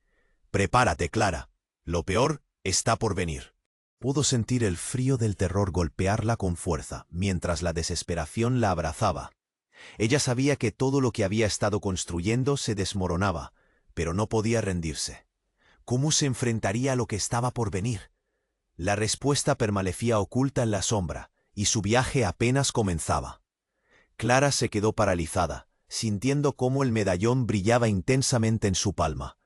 «Prepárate, Clara. Lo peor está por venir». Pudo sentir el frío del terror golpearla con fuerza, mientras la desesperación la abrazaba. Ella sabía que todo lo que había estado construyendo se desmoronaba, pero no podía rendirse. ¿Cómo se enfrentaría a lo que estaba por venir? La respuesta permanecía oculta en la sombra, y su viaje apenas comenzaba. Clara se quedó paralizada, sintiendo cómo el medallón brillaba intensamente en su palma.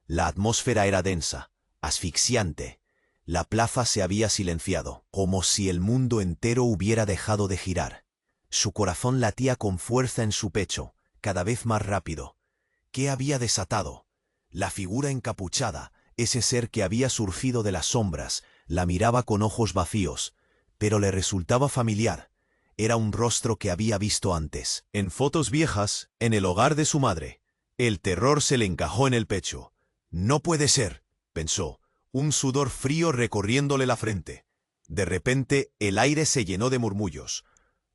La atmósfera era densa, asfixiante. La plaza se había silenciado, como si el mundo entero hubiera dejado de girar. Su corazón latía con fuerza en su pecho, cada vez más rápido. ¿Qué había desatado? La figura encapuchada, ese ser que había surgido de las sombras, la miraba con ojos vacíos, pero le resultaba familiar. Era un rostro que había visto antes, en fotos viejas, en el hogar de su madre. El terror se le encajó en el pecho. «No puede ser», pensó, un sudor frío recorriéndole la frente. De repente, el aire se llenó de murmullos.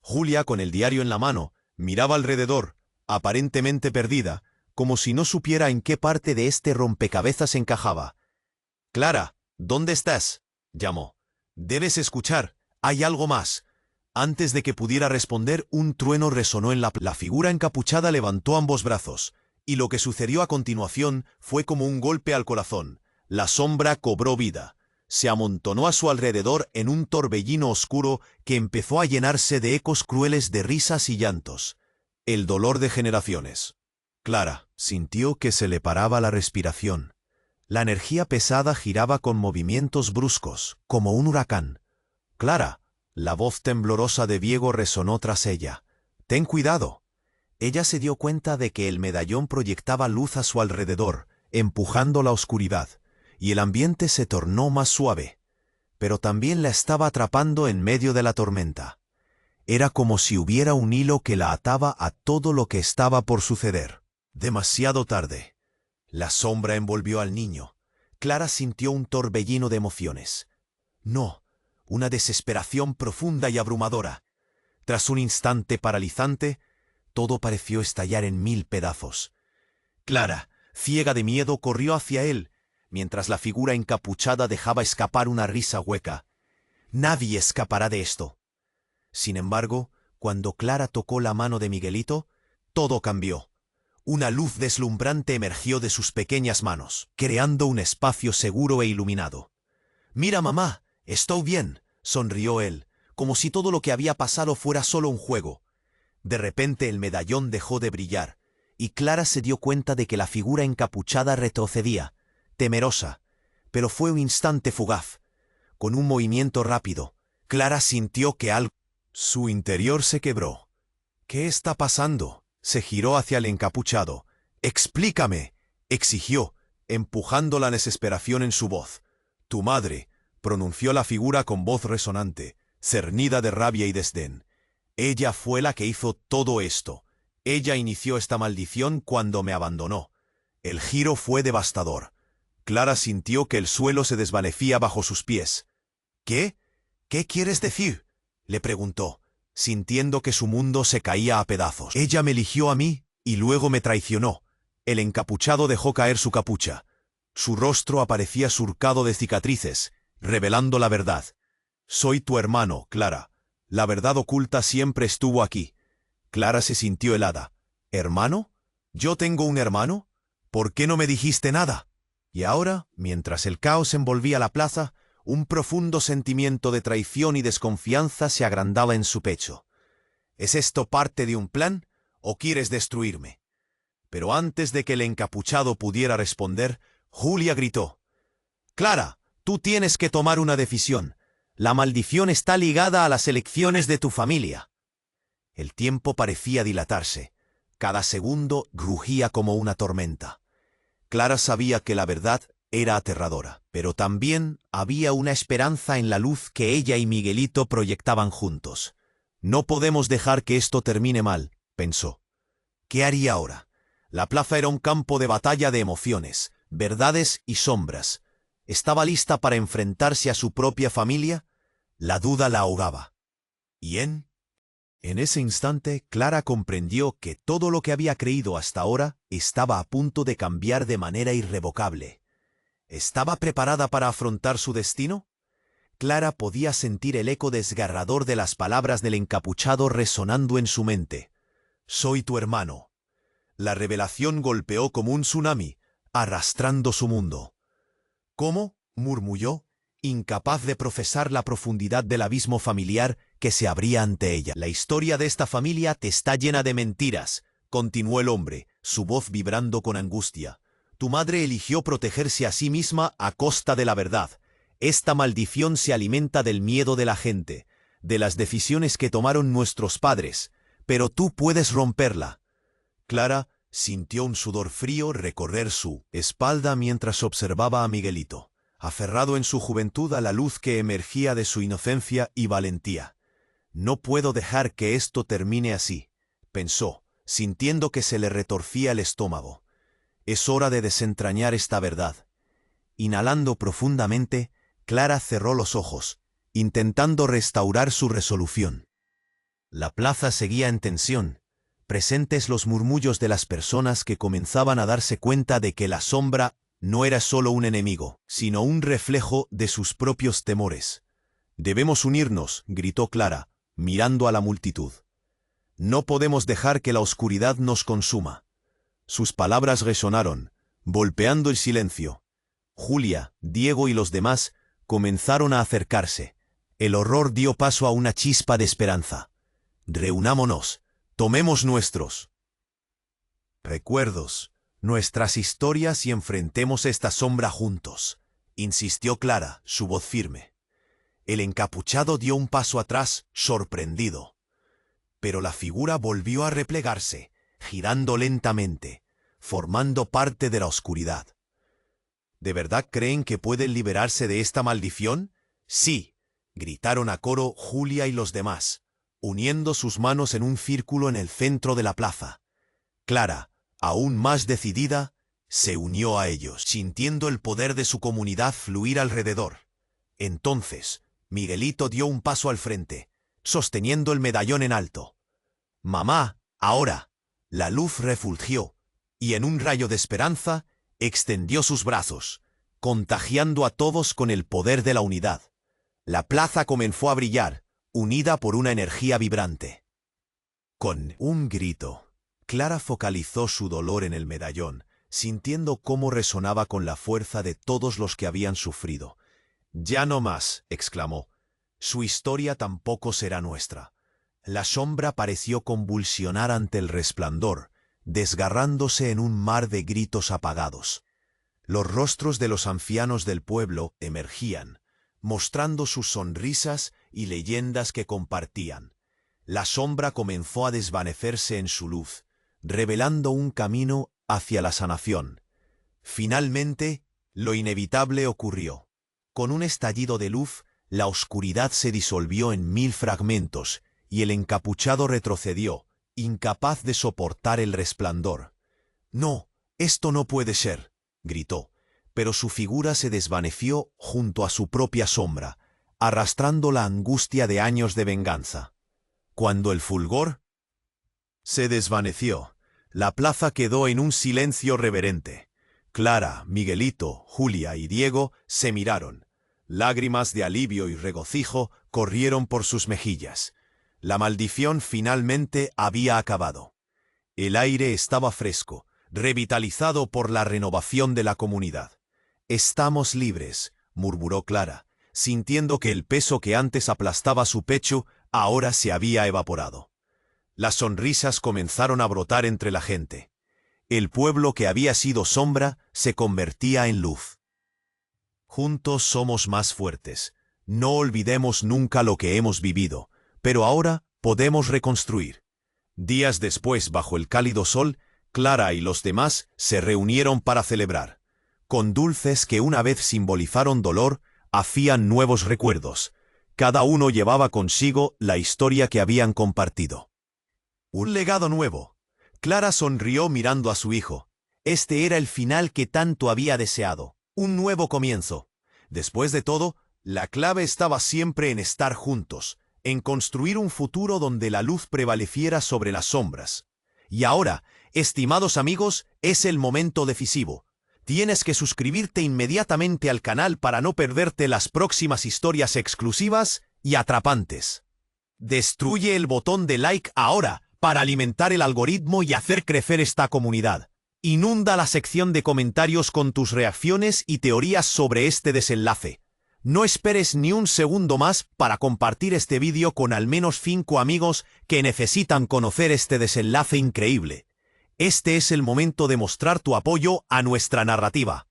Julia, con el diario en la mano, miraba alrededor, aparentemente perdida, como si no supiera en qué parte de este rompecabezas encajaba. «Clara, ¿dónde estás?», llamó. «Debes escuchar, hay algo más». Antes de que pudiera responder, un trueno resonó en la figura encapuchada levantó ambos brazos, y lo que sucedió a continuación fue como un golpe al corazón. La sombra cobró vida. Se amontonó a su alrededor en un torbellino oscuro que empezó a llenarse de ecos crueles de risas y llantos. El dolor de generaciones. Clara sintió que se le paraba la respiración. La energía pesada giraba con movimientos bruscos, como un huracán. «Clara», la voz temblorosa de Diego resonó tras ella. «Ten cuidado». Ella se dio cuenta de que el medallón proyectaba luz a su alrededor, empujando la oscuridad, y el ambiente se tornó más suave. Pero también la estaba atrapando en medio de la tormenta. Era como si hubiera un hilo que la ataba a todo lo que estaba por suceder. Demasiado tarde. La sombra envolvió al niño. Clara sintió un torbellino de emociones. No, una desesperación profunda y abrumadora. Tras un instante paralizante, todo pareció estallar en 1000 pedazos. Clara, ciega de miedo, corrió hacia él, mientras la figura encapuchada dejaba escapar una risa hueca. «Nadie escapará de esto». Sin embargo, cuando Clara tocó la mano de Miguelito, todo cambió. Una luz deslumbrante emergió de sus pequeñas manos, creando un espacio seguro e iluminado. «Mira, mamá, estoy bien», sonrió él, como si todo lo que había pasado fuera solo un juego. De repente el medallón dejó de brillar, y Clara se dio cuenta de que la figura encapuchada retrocedía, temerosa, pero fue un instante fugaz. Con un movimiento rápido, Clara sintió que algo... Su interior se quebró. «¿Qué está pasando?», se giró hacia el encapuchado. «Explícame», exigió, empujando la desesperación en su voz. «Tu madre», pronunció la figura con voz resonante, cernida de rabia y desdén. «Ella fue la que hizo todo esto. Ella inició esta maldición cuando me abandonó». El giro fue devastador. Clara sintió que el suelo se desvanecía bajo sus pies. «¿Qué? ¿Qué quieres decir?», le preguntó, sintiendo que su mundo se caía a pedazos. «Ella me eligió a mí y luego me traicionó». El encapuchado dejó caer su capucha. Su rostro aparecía surcado de cicatrices, revelando la verdad. «Soy tu hermano, Clara. La verdad oculta siempre estuvo aquí». Clara se sintió helada. «¿Hermano? ¿Yo tengo un hermano? ¿Por qué no me dijiste nada?» Y ahora, mientras el caos envolvía la plaza, un profundo sentimiento de traición y desconfianza se agrandaba en su pecho. ¿Es esto parte de un plan o quieres destruirme? Pero antes de que el encapuchado pudiera responder, Julia gritó: «Clara, tú tienes que tomar una decisión. La maldición está ligada a las elecciones de tu familia». El tiempo parecía dilatarse. Cada segundo rugía como una tormenta. Clara sabía que la verdad era aterradora, pero también había una esperanza en la luz que ella y Miguelito proyectaban juntos. «No podemos dejar que esto termine mal», pensó. ¿Qué haría ahora? La plaza era un campo de batalla de emociones, verdades y sombras. ¿Estaba lista para enfrentarse a su propia familia? La duda la ahogaba. ¿Y en ese instante, Clara comprendió que todo lo que había creído hasta ahora estaba a punto de cambiar de manera irrevocable. ¿Estaba preparada para afrontar su destino? Clara podía sentir el eco desgarrador de las palabras del encapuchado resonando en su mente. «Soy tu hermano». La revelación golpeó como un tsunami, arrastrando su mundo. «¿Cómo?», murmulló, incapaz de profesar la profundidad del abismo familiar que se abría ante ella. «La historia de esta familia te está llena de mentiras», continuó el hombre, su voz vibrando con angustia. «Tu madre eligió protegerse a sí misma a costa de la verdad. Esta maldición se alimenta del miedo de la gente, de las decisiones que tomaron nuestros padres, pero tú puedes romperla». Clara sintió un sudor frío recorrer su espalda mientras observaba a Miguelito, aferrado en su juventud a la luz que emergía de su inocencia y valentía. «No puedo dejar que esto termine así», pensó, sintiendo que se le retorcía el estómago. «Es hora de desentrañar esta verdad». Inhalando profundamente, Clara cerró los ojos, intentando restaurar su resolución. La plaza seguía en tensión, presentes los murmullos de las personas que comenzaban a darse cuenta de que la sombra no era solo un enemigo, sino un reflejo de sus propios temores. «Debemos unirnos», gritó Clara, mirando a la multitud. «No podemos dejar que la oscuridad nos consuma». Sus palabras resonaron, golpeando el silencio. Julia, Diego y los demás comenzaron a acercarse. El horror dio paso a una chispa de esperanza. «Reunámonos, tomemos nuestros recuerdos, nuestras historias y enfrentemos esta sombra juntos», insistió Clara, su voz firme. El encapuchado dio un paso atrás, sorprendido. Pero la figura volvió a replegarse, girando lentamente, formando parte de la oscuridad. «¿De verdad creen que pueden liberarse de esta maldición?». «Sí», gritaron a coro Julia y los demás, uniendo sus manos en un círculo en el centro de la plaza. Clara, aún más decidida, se unió a ellos, sintiendo el poder de su comunidad fluir alrededor. Entonces, Miguelito dio un paso al frente, sosteniendo el medallón en alto. «Mamá, ahora». La luz refulgió, y en un rayo de esperanza, extendió sus brazos, contagiando a todos con el poder de la unidad. La plaza comenzó a brillar, unida por una energía vibrante. Con un grito, Clara focalizó su dolor en el medallón, sintiendo cómo resonaba con la fuerza de todos los que habían sufrido. «Ya no más», exclamó. «Su historia tampoco será nuestra». La sombra pareció convulsionar ante el resplandor, desgarrándose en un mar de gritos apagados. Los rostros de los ancianos del pueblo emergían, mostrando sus sonrisas y leyendas que compartían. La sombra comenzó a desvanecerse en su luz, revelando un camino hacia la sanación. Finalmente, lo inevitable ocurrió. Con un estallido de luz, la oscuridad se disolvió en 1000 fragmentos, y el encapuchado retrocedió, incapaz de soportar el resplandor. «No, esto no puede ser», gritó, pero su figura se desvaneció junto a su propia sombra, arrastrando la angustia de años de venganza. Cuando el fulgor se desvaneció, la plaza quedó en un silencio reverente. Clara, Miguelito, Julia y Diego se miraron. Lágrimas de alivio y regocijo corrieron por sus mejillas. La maldición finalmente había acabado. El aire estaba fresco, revitalizado por la renovación de la comunidad. «Estamos libres», murmuró Clara, sintiendo que el peso que antes aplastaba su pecho ahora se había evaporado. Las sonrisas comenzaron a brotar entre la gente. El pueblo que había sido sombra se convertía en luz. Juntos somos más fuertes. No olvidemos nunca lo que hemos vivido, pero ahora podemos reconstruir. Días después, bajo el cálido sol, Clara y los demás se reunieron para celebrar. Con dulces que una vez simbolizaron dolor, hacían nuevos recuerdos. Cada uno llevaba consigo la historia que habían compartido. Un legado nuevo. Clara sonrió mirando a su hijo. Este era el final que tanto había deseado. Un nuevo comienzo. Después de todo, la clave estaba siempre en estar juntos, en construir un futuro donde la luz prevaleciera sobre las sombras. Y ahora, estimados amigos, es el momento decisivo. Tienes que suscribirte inmediatamente al canal para no perderte las próximas historias exclusivas y atrapantes. Destruye el botón de like ahora para alimentar el algoritmo y hacer crecer esta comunidad. Inunda la sección de comentarios con tus reacciones y teorías sobre este desenlace. No esperes ni un segundo más para compartir este vídeo con al menos 5 amigos que necesitan conocer este desenlace increíble. Este es el momento de mostrar tu apoyo a nuestra narrativa.